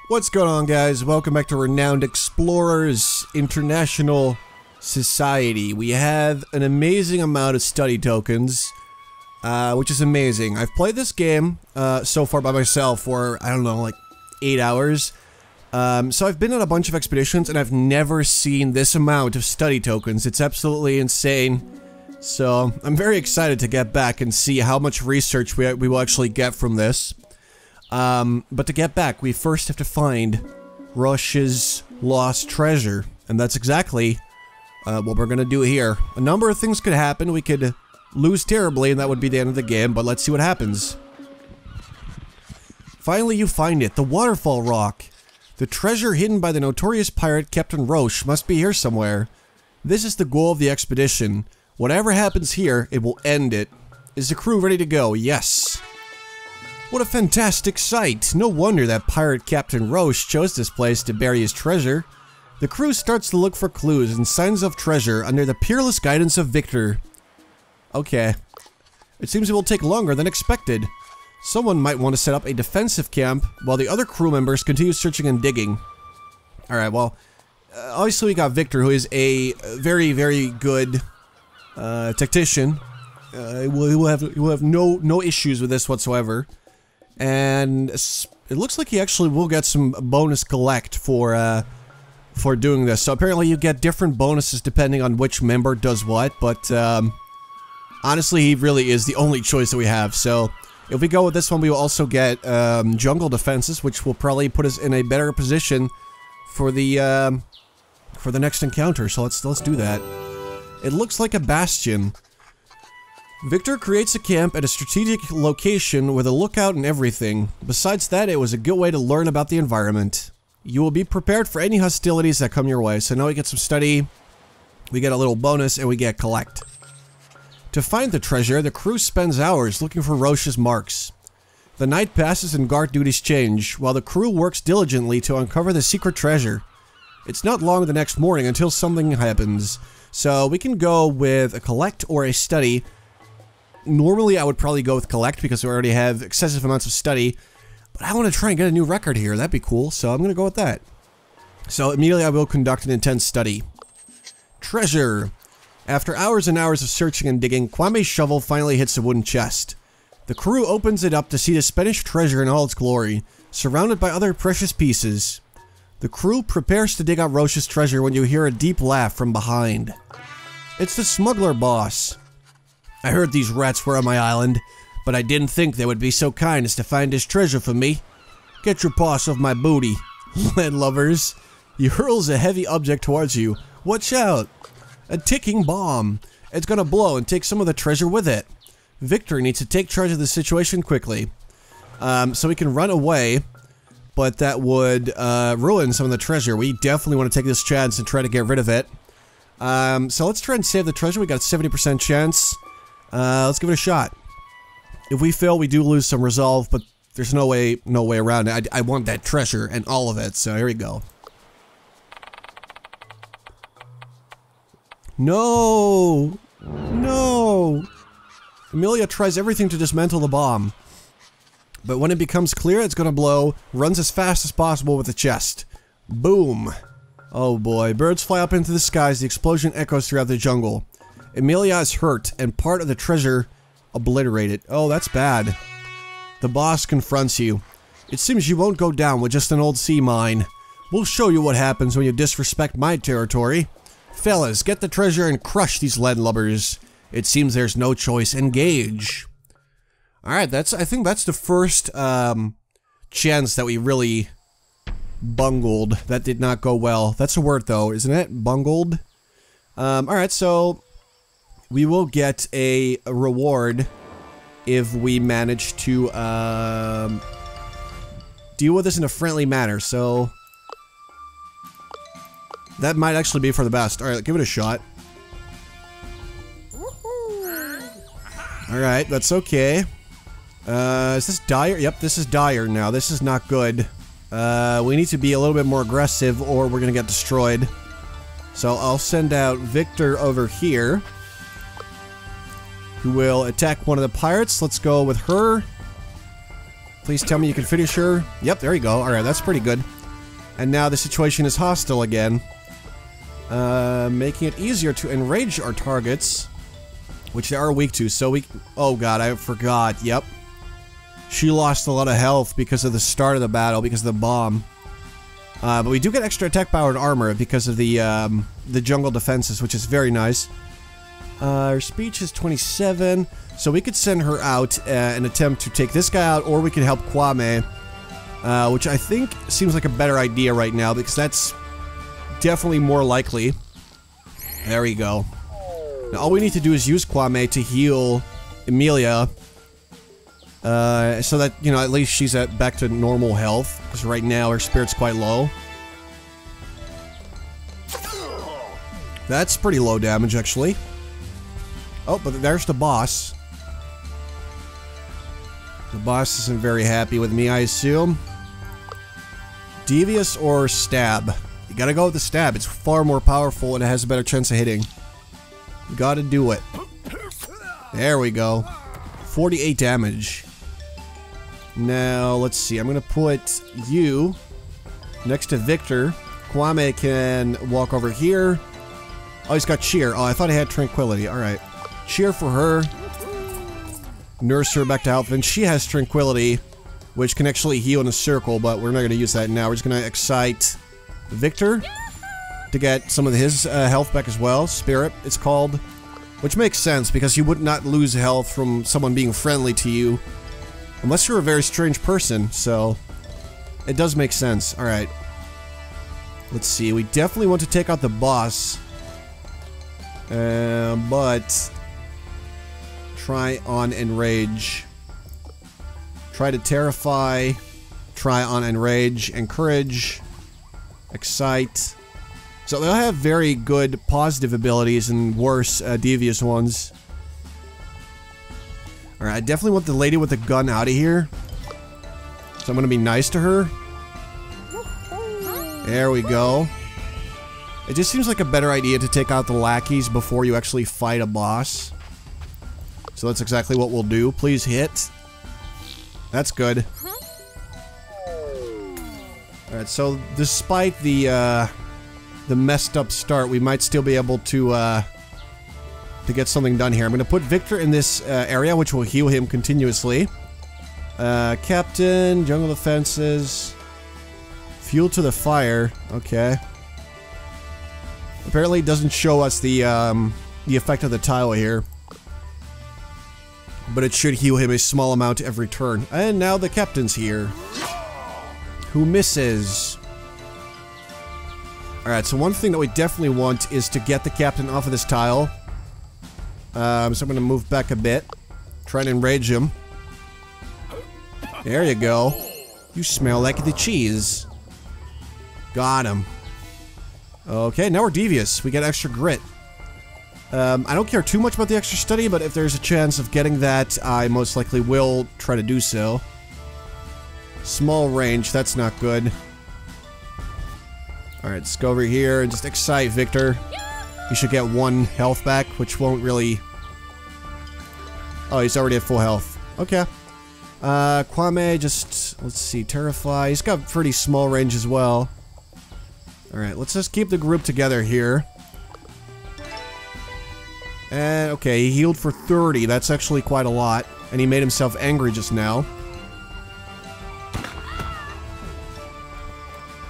What's going on, guys? Welcome back to Renowned Explorers International Society. We have an amazing amount of study tokens, which is amazing. I've played this game so far by myself for, I don't know, like 8 hours. So I've been on a bunch of expeditions and I've never seen this amount of study tokens. It's absolutely insane. So I'm very excited to get back and see how much research we will actually get from this. But to get back, we first have to find Rush's lost treasure, and that's exactly what we're gonna do here. A number of things could happen. We could lose terribly, and that would be the end of the game, but let's see what happens. Finally, you find it, the waterfall rock. The treasure hidden by the notorious pirate Captain Roche must be here somewhere. This is the goal of the expedition. Whatever happens here, it will end it. Is the crew ready to go? Yes. What a fantastic sight! No wonder that pirate Captain Roche chose this place to bury his treasure. The crew starts to look for clues and signs of treasure under the peerless guidance of Victor. Okay. It seems it will take longer than expected. Someone might want to set up a defensive camp while the other crew members continue searching and digging. Alright, well, obviously we got Victor, who is a very, very good tactician. He will have no issues with this whatsoever. And it looks like he actually will get some bonus collect for doing this. So apparently you get different bonuses depending on which member does what, but honestly he really is the only choice that we have. So if we go with this one, we will also get jungle defenses, which will probably put us in a better position for the next encounter. So let's do that. It looks like a bastion. Victor creates a camp at a strategic location with a lookout and everything. Besides that, it was a good way to learn about the environment. You will be prepared for any hostilities that come your way. So now we get some study, we get a little bonus, and we get collect. To find the treasure, the crew spends hours looking for Roche's marks. The night passes and guard duties change, while the crew works diligently to uncover the secret treasure. It's not long the next morning until something happens. So we can go with a collect or a study. Normally, I would probably go with collect because we already have excessive amounts of study, but I want to try and get a new record here. That'd be cool, so I'm going to go with that. So immediately I will conduct an intense study. Treasure. After hours and hours of searching and digging, Kwame's shovel finally hits a wooden chest. The crew opens it up to see the Spanish treasure in all its glory, surrounded by other precious pieces. The crew prepares to dig out Roche's treasure when you hear a deep laugh from behind. It's the smuggler boss. I heard these rats were on my island, but I didn't think they would be so kind as to find his treasure for me. Get your paws off my booty, landlubbers. He hurls a heavy object towards you. Watch out! A ticking bomb. It's gonna blow and take some of the treasure with it. Victor needs to take charge of the situation quickly. So we can run away, but that would ruin some of the treasure. We definitely want to take this chance and try to get rid of it. So let's try and save the treasure. We got a 70% chance. Let's give it a shot. If we fail, we do lose some resolve, but there's no way around it. I want that treasure and all of it, so here we go. No! No! Amelia tries everything to dismantle the bomb. But when it becomes clear it's gonna blow, runs as fast as possible with the chest. Boom! Oh boy, birds fly up into the skies, the explosion echoes throughout the jungle. Emilia is hurt, and part of the treasure obliterated. Oh, that's bad. The boss confronts you. It seems you won't go down with just an old sea mine. We'll show you what happens when you disrespect my territory. Fellas, get the treasure and crush these landlubbers. It seems there's no choice. Engage. Alright, I think that's the first chance that we really bungled. That did not go well. That's a word though, isn't it? Bungled? Alright, so we will get a reward if we manage to deal with this in a friendly manner, so that might actually be for the best. Alright, give it a shot. Alright, that's okay. Is this dire? Yep, this is dire now. This is not good. We need to be a little bit more aggressive or we're gonna get destroyed. So I'll send out Victor over here, who will attack one of the pirates. Let's go with her. Please tell me you can finish her. Yep, there you go. Alright, that's pretty good. And now the situation is hostile again. Making it easier to enrage our targets, which they are weak to, so we... Oh god, I forgot. Yep. She lost a lot of health because of the start of the battle, because of the bomb. But we do get extra attack power and armor because of the jungle defenses, which is very nice. Her speech is 27, so we could send her out and attempt to take this guy out, or we could help Kwame, which I think seems like a better idea right now, because that's definitely more likely. There we go. Now all we need to do is use Kwame to heal Emilia, so that, you know, at least she's back to normal health, because right now her spirit's quite low. That's pretty low damage, actually. Oh, but there's the boss. The boss isn't very happy with me, I assume. Devious or stab? You gotta go with the stab. It's far more powerful and it has a better chance of hitting. You gotta do it. There we go. 48 damage. Now, let's see. I'm gonna put you next to Victor. Kwame can walk over here. Oh, he's got cheer. Oh, I thought he had tranquility. Alright. Cheer for her. Nurse her back to health. And she has tranquility, which can actually heal in a circle, but we're not going to use that now. We're just going to excite Victor to get some of his health back as well. Spirit, it's called. Which makes sense, because you would not lose health from someone being friendly to you. Unless you're a very strange person, so... It does make sense. Alright. Let's see. We definitely want to take out the boss. But... Try on enrage. Try to terrify. Try on enrage. Encourage. Excite. So they'll have very good positive abilities and worse devious ones. Alright, I definitely want the lady with the gun out of here. So I'm gonna be nice to her. There we go. It just seems like a better idea to take out the lackeys before you actually fight a boss. So that's exactly what we'll do. Please hit. That's good. Alright, so despite the messed up start, we might still be able to get something done here. I'm going to put Victor in this area, which will heal him continuously. Captain, jungle defenses, fuel to the fire. Okay. Apparently it doesn't show us the effect of the tile here. But it should heal him a small amount every turn. And now the captain's here. Who misses. Alright, so one thing that we definitely want is to get the captain off of this tile. So I'm going to move back a bit. Try and enrage him. There you go. You smell like the cheese. Got him. Okay, now we're devious. We get extra grit. I don't care too much about the extra study, but if there's a chance of getting that, I most likely will try to do so. Small range, that's not good. Alright, let's go over here and just excite Victor. He should get 1 health back, which won't really... Oh, he's already at full health. Okay. Kwame, just... Let's see, Terrify. He's got pretty small range as well. Alright, let's just keep the group together here. And, okay, he healed for 30. That's actually quite a lot. And he made himself angry just now.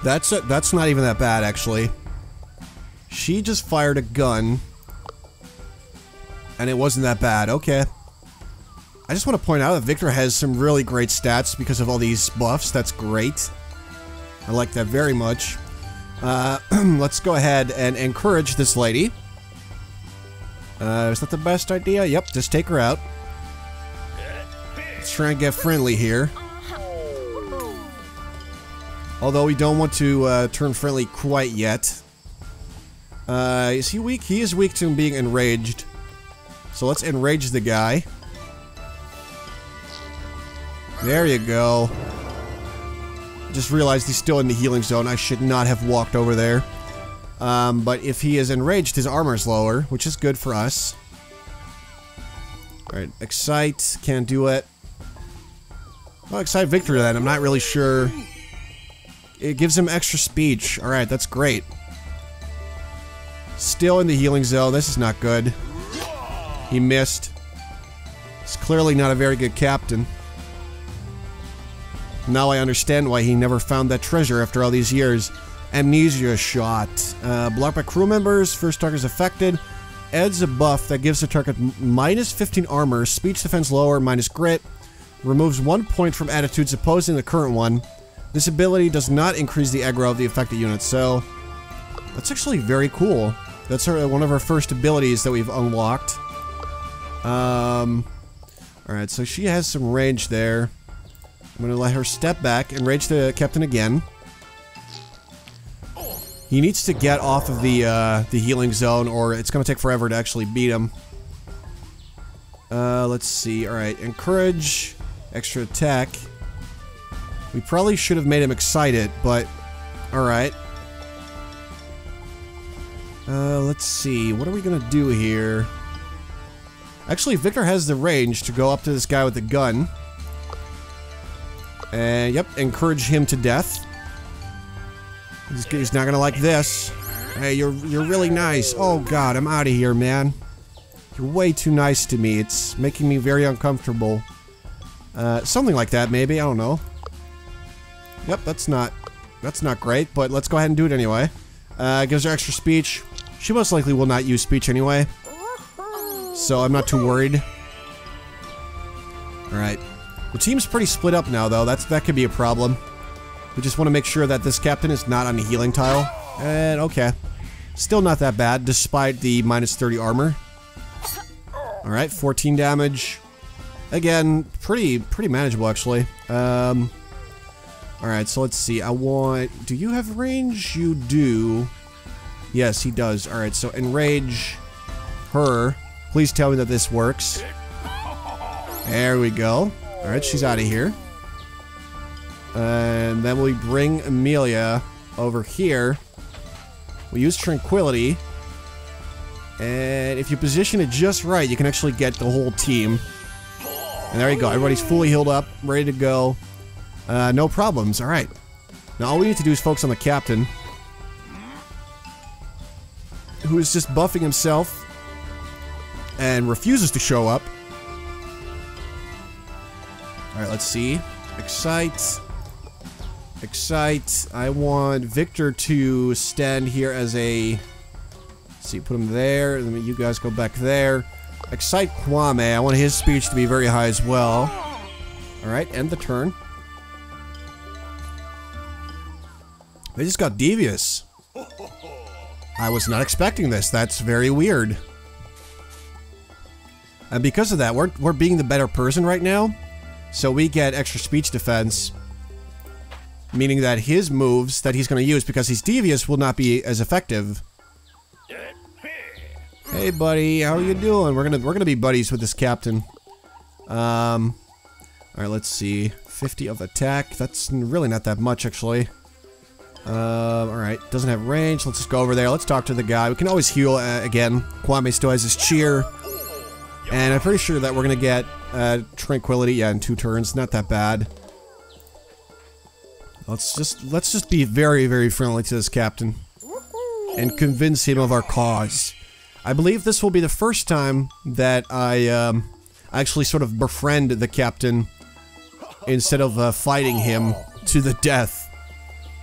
That's not even that bad, actually. She just fired a gun. And it wasn't that bad. Okay. I just want to point out that Victor has some really great stats because of all these buffs. That's great. I like that very much. Let's go ahead and encourage this lady. Is that the best idea? Yep, just take her out. Let's try and get friendly here. Although we don't want to turn friendly quite yet. Is he weak? He is weak to being enraged. So let's enrage the guy. There you go. Just realized he's still in the healing zone. I should not have walked over there. But if he is enraged, his armor's lower, which is good for us. Alright, excite, can't do it. I'll excite Victor then. I'm not really sure. It gives him extra speech. Alright, that's great. Still in the healing zone. This is not good. He missed. He's clearly not a very good captain. Now I understand why he never found that treasure after all these years. Amnesia shot. Blocked by crew members. First target is affected. Adds a buff that gives the target minus 15 armor. Speech defense lower, minus grit. Removes 1 point from attitudes opposing the current one. This ability does not increase the aggro of the affected unit, so that's actually very cool. That's one of our first abilities that we've unlocked. Alright, so she has some range there. I'm gonna let her step back and rage the captain again. He needs to get off of the healing zone, or it's gonna take forever to actually beat him. Let's see. Alright, encourage, extra attack. We probably should have made him excited, but alright. Let's see. What are we gonna do here? Actually, Victor has the range to go up to this guy with the gun. And, yep, encourage him to death. He's not gonna like this. Hey, you're really nice. Oh god, I'm out of here, man. You're way too nice to me. It's making me very uncomfortable. Something like that, maybe. I don't know. Yep, that's not great, but let's go ahead and do it anyway. Gives her extra speech. She most likely will not use speech anyway, so I'm not too worried. Alright. The team's pretty split up now, though. That could be a problem. We just want to make sure that this captain is not on the healing tile. And, okay. Still not that bad, despite the minus 30 armor. Alright, 14 damage. Again, pretty manageable, actually. Alright, so let's see. Do you have range? You do. Yes, he does. Alright, so enrage her. Please tell me that this works. There we go. Alright, she's out of here. And then we bring Amelia over here. We use Tranquility. And if you position it just right, you can actually get the whole team. And there you go. Everybody's fully healed up, ready to go. No problems. Alright. Now all we need to do is focus on the captain, who is just buffing himself and refuses to show up. Alright, let's see. Excite. Excite. I want Victor to stand here as a... Let's see, put him there. Let me, you guys go back there. Excite Kwame. I want his speech to be very high as well. Alright, end the turn. They just got devious. I was not expecting this. That's very weird. And because of that, we're being the better person right now. So we get extra speech defense. Meaning that his moves that he's going to use because he's devious will not be as effective. Hey buddy, how are you doing? We're gonna be buddies with this captain. Alright, let's see. 50 of attack. That's really not that much actually. Alright, doesn't have range. Let's just go over there. Let's talk to the guy. We can always heal again. Kwame still has his cheer. And I'm pretty sure that we're gonna get Tranquility, yeah, in 2 turns. Not that bad. Let's just be very, very friendly to this captain. And convince him of our cause. I believe this will be the first time that I actually sort of befriend the captain instead of fighting him to the death.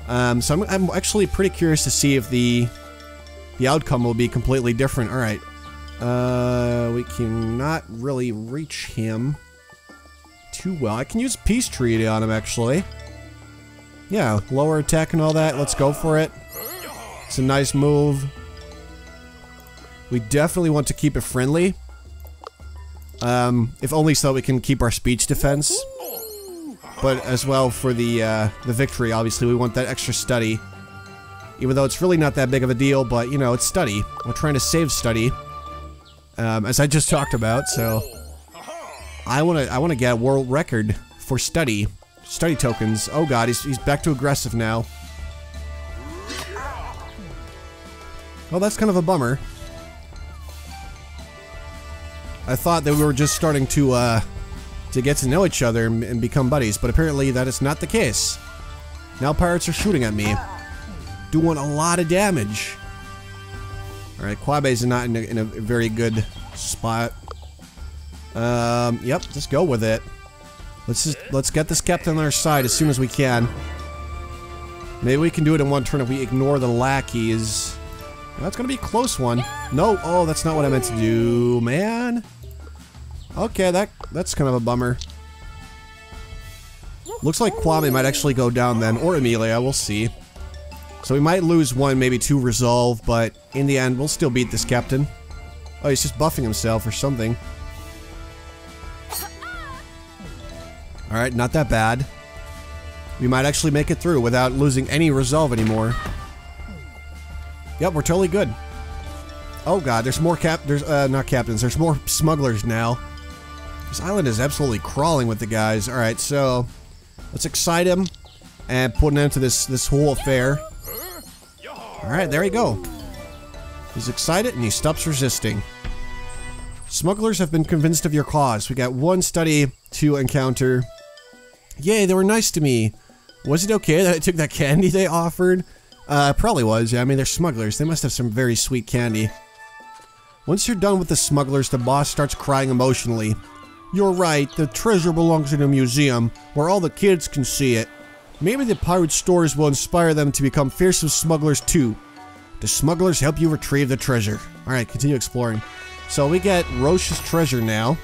So I'm actually pretty curious to see if the outcome will be completely different. Alright. We cannot really reach him too well. I can use Peace Treaty on him, actually. Yeah, lower attack and all that. Let's go for it. It's a nice move. We definitely want to keep it friendly. If only so we can keep our speech defense. But as well for the victory, obviously, we want that extra study. Even though it's really not that big of a deal, but, you know, it's study. We're trying to save study. As I just talked about, so... I wanna get a world record for study. Study tokens. Oh god, he's back to aggressive now. Well, that's kind of a bummer. I thought that we were just starting to to get to know each other and become buddies, but apparently that is not the case. Now pirates are shooting at me, doing a lot of damage. Alright, Quabe's not in a very good spot. Yep, just go with it. Let's get this captain on our side as soon as we can. Maybe we can do it in one turn if we ignore the lackeys. That's gonna be a close one. No, oh, that's not what I meant to do, man. Okay, that's kind of a bummer. Looks like Kwame might actually go down then, or Amelia, we'll see. So we might lose one, maybe two resolve, but in the end, we'll still beat this captain. Oh, he's just buffing himself or something. Alright, not that bad. We might actually make it through without losing any resolve anymore. Yep, we're totally good. Oh god, there's more not captains, there's more smugglers now. This island is absolutely crawling with the guys. Alright, so let's excite him and put an end to this whole affair. Alright, there you go. He's excited and he stops resisting. Smugglers have been convinced of your cause. We got one study to encounter. Yay, they were nice to me. Was it okay that I took that candy they offered? Probably was. Yeah, I mean, they're smugglers. They must have some very sweet candy. Once you're done with the smugglers, the boss starts crying emotionally. You're right, the treasure belongs in a museum, where all the kids can see it. Maybe the pirate stores will inspire them to become fearsome smugglers too. The smugglers help you retrieve the treasure. Alright, continue exploring. So we get Roche's treasure now.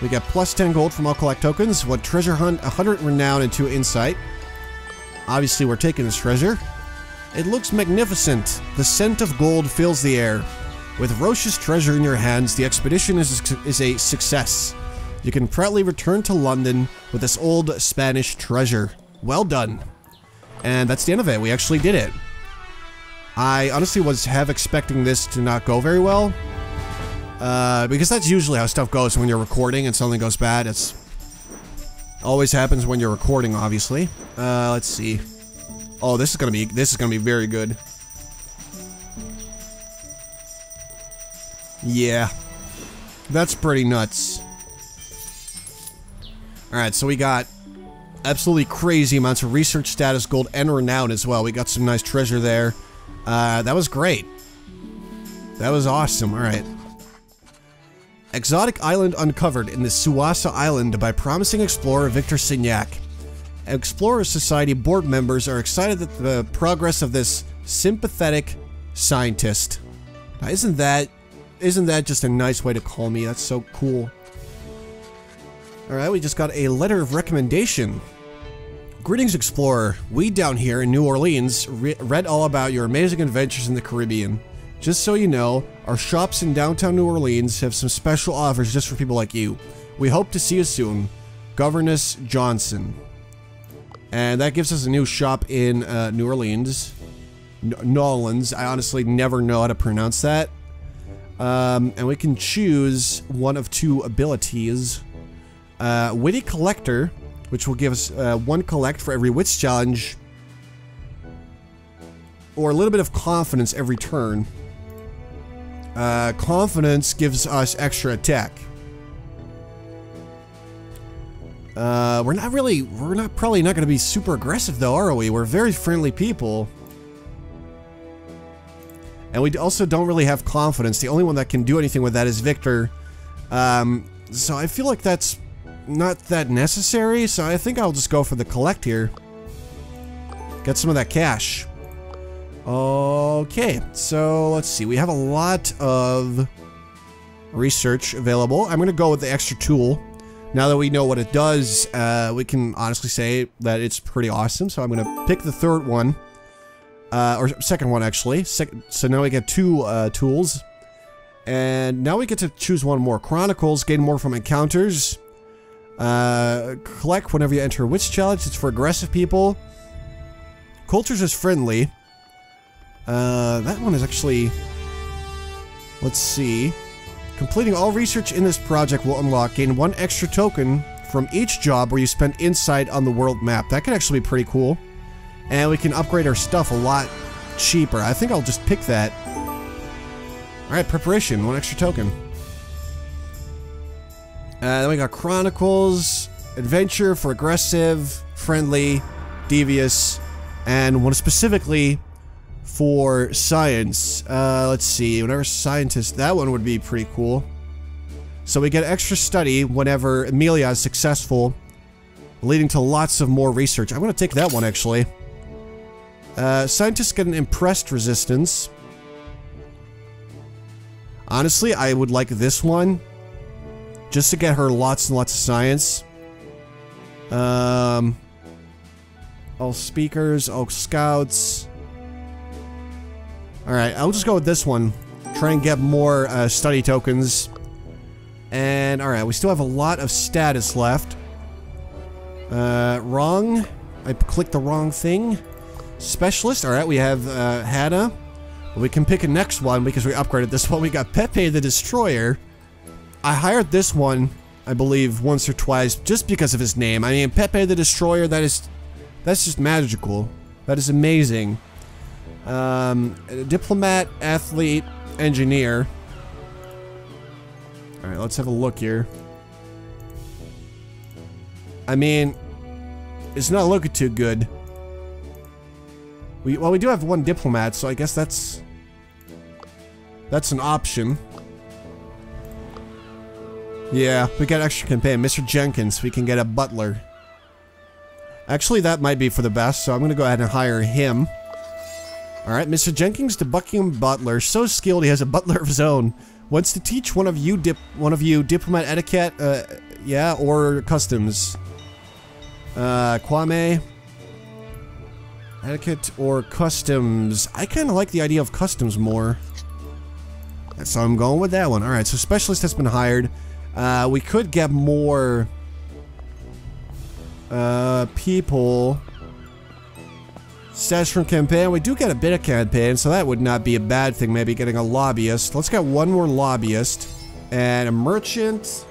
We get plus 10 gold from all collect tokens, 1 treasure hunt, 100 renown, and 2 insight. Obviously we're taking this treasure. It looks magnificent. The scent of gold fills the air. With Roche's treasure in your hands, the expedition is a success. You can proudly return to London with this old Spanish treasure. Well done. And that's the end of it. We actually did it. I honestly was expecting this to not go very well. Because that's usually how stuff goes when you're recording and something goes bad. It's always happens when you're recording, obviously. Let's see. Oh, this is gonna be very good. Yeah. That's pretty nuts. Alright, so we got absolutely crazy amounts of research status, gold, and renown as well. We got some nice treasure there. That was great. That was awesome. Alright. Exotic island uncovered in the Suwasa Island by promising explorer Victor Signac. Explorer Society board members are excited at the progress of this sympathetic scientist. Now, isn't that just a nice way to call me? That's so cool. Alright, we just got a letter of recommendation. Greetings, explorer. We down here in New Orleans read all about your amazing adventures in the Caribbean. Just so you know, our shops in downtown New Orleans have some special offers just for people like you. We hope to see you soon. Governess Johnson. And that gives us a new shop in New Orleans. Nolans. I honestly never know how to pronounce that. And we can choose one of 2 abilities. Witty Collector, which will give us 1 collect for every wits challenge. Or a little bit of confidence every turn. Confidence gives us extra attack. We're probably not going to be super aggressive though, are we? We're very friendly people. And we also don't really have confidence. The only one that can do anything with that is Victor. So I feel like that's not that necessary, so I think I'll just go for the collect here. Get some of that cash. Okay, so let's see. We have a lot of research available. I'm going to go with the extra tool. Now that we know what it does, we can honestly say that it's pretty awesome. So I'm going to pick the 3rd one. Or 2nd one, actually. So now we get 2 tools. And now we get to choose one more. Chronicles, gain more from encounters. Collect whenever you enter a witch challenge. It's for aggressive people. Cultures is friendly. That one is actually... Let's see. Completing all research in this project will unlock gain 1 extra token from each job where you spend insight on the world map. That could actually be pretty cool. And we can upgrade our stuff a lot cheaper. I think I'll just pick that. Alright, preparation. 1 extra token. Then we got Chronicles, Adventure for aggressive, friendly, devious, and one specifically for science. Let's see, whenever scientist, that one would be pretty cool. So we get extra study whenever Amelia is successful, leading to lots of more research. I'm going to take that one, actually. Scientists get an impressed resistance. Honestly, I would like this one, just to get her lots and lots of science. All speakers, all scouts. Alright, I'll just go with this one. Try and get more study tokens. And alright, we still have a lot of status left. Wrong. I clicked the wrong thing. Specialist. Alright, we have Hannah. We can pick a next one because we upgraded this one. We got Pepe the Destroyer. I hired this one, I believe, once or twice just because of his name. I mean, Pepe the Destroyer, that's just magical. That is amazing. Diplomat, athlete, engineer. Alright, let's have a look here. I mean, it's not looking too good. Well, we do have one diplomat, so I guess that's an option. Yeah, we got extra campaign. Mr. Jenkins, we can get a butler. Actually, that might be for the best, so I'm gonna go ahead and hire him. Alright, Mr. Jenkins, the Buckingham butler. So skilled, he has a butler of his own. Wants to teach one of you diplomat etiquette, yeah, or customs. Kwame. Etiquette or customs. I kind of like the idea of customs more. So I'm going with that one. Alright, so specialist has been hired. We could get more people. Stats from campaign. We do get a bit of campaign, so that would not be a bad thing. Maybe getting a lobbyist. Let's get one more lobbyist. And a merchant.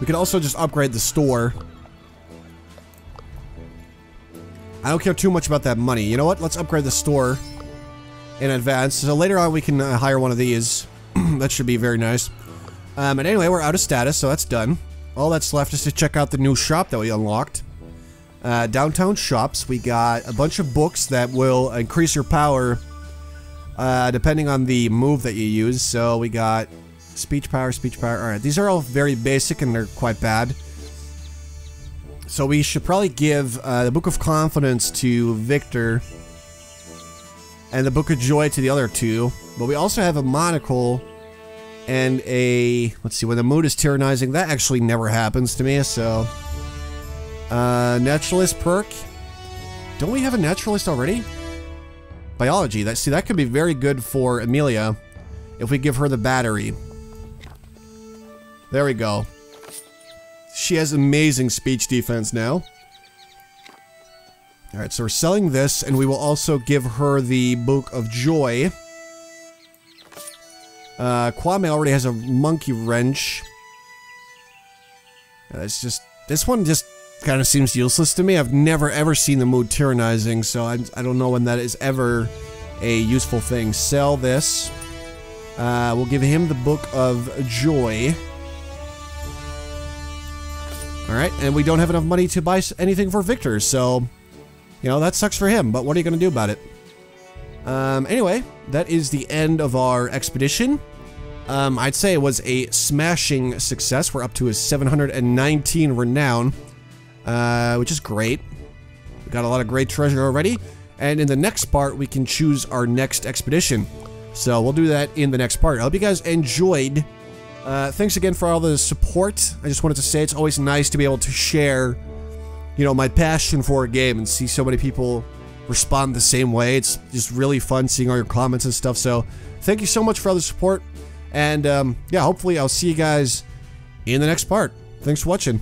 We could also just upgrade the store. I don't care too much about that money. You know what? Let's upgrade the store in advance. So later on we can hire one of these. That should be very nice. And anyway, we're out of status, so that's done. All that's left is to check out the new shop that we unlocked. Downtown shops. We got a bunch of books that will increase your power depending on the move that you use. So we got speech power, speech power. Alright, these are all very basic and they're quite bad. So we should probably give the Book of Confidence to Victor and the Book of Joy to the other two. But we also have a monocle and a... Let's see, when the mood is tyrannizing, that actually never happens to me, so... Naturalist perk. Don't we have a naturalist already? Biology. That could be very good for Amelia if we give her the battery. There we go. She has amazing speech defense now. Alright, so we're selling this, and we will also give her the Book of Joy. Kwame already has a monkey wrench. It's just... This one just kind of seems useless to me. I've never ever seen the mood tyrannizing, so I don't know when that is ever a useful thing. Sell this. We'll give him the Book of Joy. Alright, and we don't have enough money to buy anything for Victor, so... You know, that sucks for him, but what are you gonna do about it? Anyway, that is the end of our expedition. I'd say it was a smashing success. We're up to a 719 renown, which is great. We got a lot of great treasure already, and in the next part, we can choose our next expedition. So we'll do that in the next part. I hope you guys enjoyed. Thanks again for all the support. I just wanted to say it's always nice to be able to share, you know, my passion for a game and see so many people respond the same way. It's just really fun seeing all your comments and stuff. So thank you so much for all the support. And yeah, hopefully I'll see you guys in the next part. Thanks for watching.